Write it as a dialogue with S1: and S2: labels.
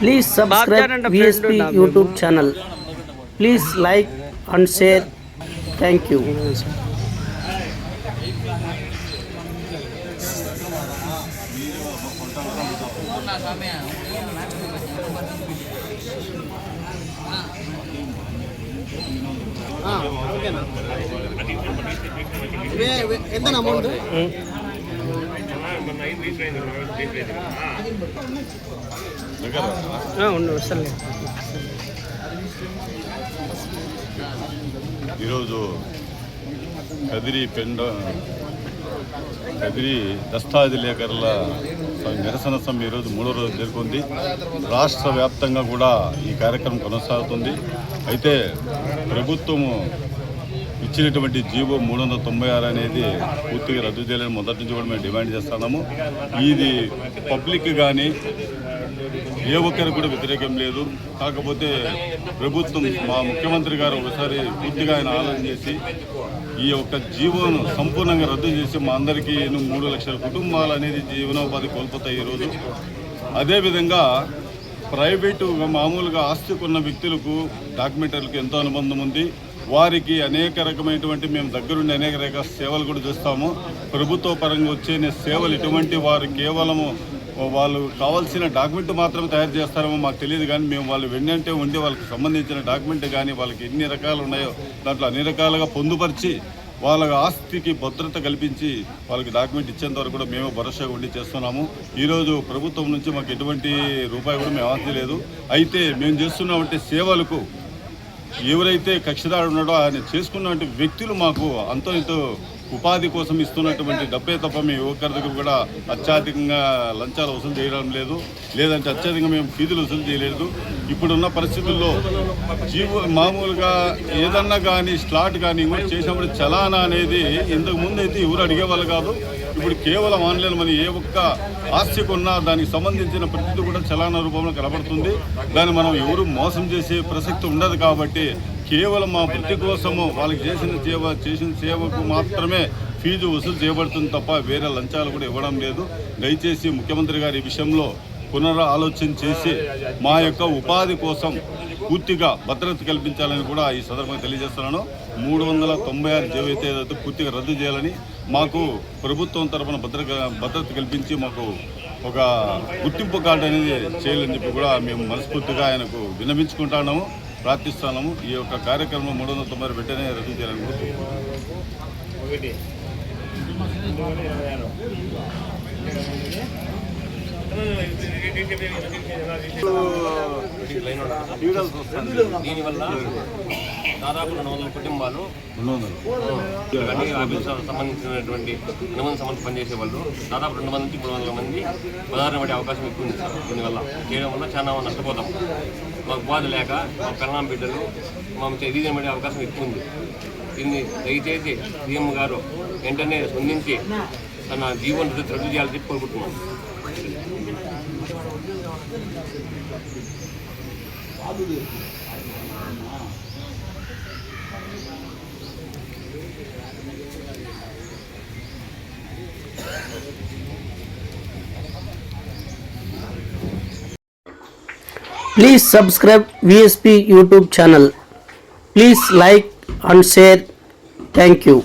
S1: Please subscribe VSP YouTube channel. Please like and share. Thank you.
S2: ఎంత amount
S3: ఈరోజు కదిరి దస్తావేజీ లేఖరుల నిరసన సమ్మె ఈరోజు 3వ రోజు జరుగుతుంది. రాష్ట్ర వ్యాప్తంగా కూడా ఈ కార్యక్రమం కొనసాగుతుంది. అయితే ప్రభుత్వము ఇచ్చినటువంటి జీవో 396 అనేది పూర్తిగా రద్దు చేయాలని మొదటి నుంచి కూడా మేము డిమాండ్ చేస్తున్నాము. ఇది పబ్లిక్ కానీ ఏ ఒక్కరికి కూడా వ్యతిరేకం లేదు. కాకపోతే ప్రభుత్వం మా ముఖ్యమంత్రి గారు ఒకసారి పూర్తిగా ఆయన ఆలోచన చేసి ఈ యొక్క జీవోను సంపూర్ణంగా రద్దు చేసి మా అందరికీ 3 లక్షల కుటుంబాలు అనేది జీవనోపాధి కోల్పోతాయి ఈరోజు. అదేవిధంగా ప్రైవేటు మామూలుగా ఆస్తికి ఉన్న వ్యక్తులకు డాక్యుమెంటరీలకు ఎంతో అనుబంధం ఉంది. వారికి అనేక రకమైనటువంటి మేము దగ్గరుండి అనేక రకాల సేవలు కూడా చేస్తాము. ప్రభుత్వ పరంగా వచ్చే సేవలు ఇటువంటి వారు కేవలము వాళ్ళు కావాల్సిన డాక్యుమెంట్ మాత్రమే తయారు చేస్తారేమో మాకు తెలియదు. కానీ మేము వాళ్ళు వెన్నంటే ఉండి వాళ్ళకి సంబంధించిన డాక్యుమెంట్ కానీ వాళ్ళకి ఎన్ని రకాలు ఉన్నాయో దాంట్లో అన్ని రకాలుగా పొందుపరిచి వాళ్ళ ఆస్తికి భద్రత కల్పించి వాళ్ళకి డాక్యుమెంట్ ఇచ్చేంత వరకు కూడా మేము భరోసాగా ఉండి చేస్తున్నాము. ఈరోజు ప్రభుత్వం నుంచి మాకు ఎటువంటి రూపాయి కూడా మేము ఆశించలేదు. అయితే మేము చేస్తున్నటువంటి సేవలకు ఎవరైతే కక్షిదారు ఉన్నాడో ఆయన చేసుకున్నటువంటి వ్యక్తులు మాకు అంతో ఇంతో ఉపాధి కోసం ఇస్తున్నటువంటి డబ్బే తప్ప మేము ఒక్కరి దగ్గర కూడా అత్యధికంగా లంచాలు వసూలు చేయడం లేదు, లేదంటే అత్యధికంగా మేము ఫీజులు వసూలు చేయలేదు. ఇప్పుడున్న పరిస్థితుల్లో మామూలుగా ఏదన్నా కానీ స్లాట్ కానీ ఇంకోటి చేసినప్పుడు చలానా అనేది ఇంతకు ముందు అయితే ఎవరు అడిగేవాళ్ళు కాదు. ఇప్పుడు కేవలం ఆన్లైన్ మనీ ఏ ఒక్క ఆస్తికి ఉన్నా దానికి సంబంధించిన ప్రతిదీ కూడా చలానా రూపంలో కనబడుతుంది. దాన్ని మనం ఎవరు మోసం చేసే ప్రసక్తి ఉండదు. కాబట్టి కేవలం మా వృత్తి కోసము వాళ్ళకి చేసిన సేవకు మాత్రమే ఫీజు వసూలు చేయబడుతుంది తప్ప వేరే లంచాలు కూడా ఇవ్వడం లేదు. దయచేసి ముఖ్యమంత్రి గారు ఈ విషయంలో ఆలోచన చేసి మా యొక్క ఉపాధి కోసం పూర్తిగా భద్రత కల్పించాలని కూడా ఈ సందర్భంగా తెలియజేస్తున్నాను. 396 ఏవైతే పూర్తిగా రద్దు చేయాలని, మాకు ప్రభుత్వం తరఫున భద్రత కల్పించి మాకు ఒక గుర్తింపు కార్డు అనేది చేయాలని చెప్పి కూడా మేము మనస్ఫూర్తిగా ఆయనకు విన్నవించుకుంటున్నాము, ప్రార్థిస్తున్నాము. ఈ యొక్క కార్యక్రమం 396 వెంటనే రద్దు చేయాలని
S4: దీనివల్ల దాదాపు 200 కుటుంబాలు సంబంధించినటువంటి అనుబంధ సంబంధించి పనిచేసే వాళ్ళు దాదాపు 200 నుంచి 300 మంది ఉదాహరణ పడే అవకాశం ఎక్కువ ఉంది సార్. దీనివల్ల చేయడం వల్ల చాలా నష్టపోతాం. మాకు ఉపాధి లేక మా పెళ్ళాం బిడ్డలు మాకు ఎదిగిన పడే అవకాశం ఎక్కువ ఉంది. దీన్ని దయచేసి సీఎం గారు వెంటనే స్పందించి తన జీవన రద్దు చేయాలని చెప్పి కోరుకుంటున్నాం.
S1: Please subscribe VSP YouTube channel. Please like and share. Thank you.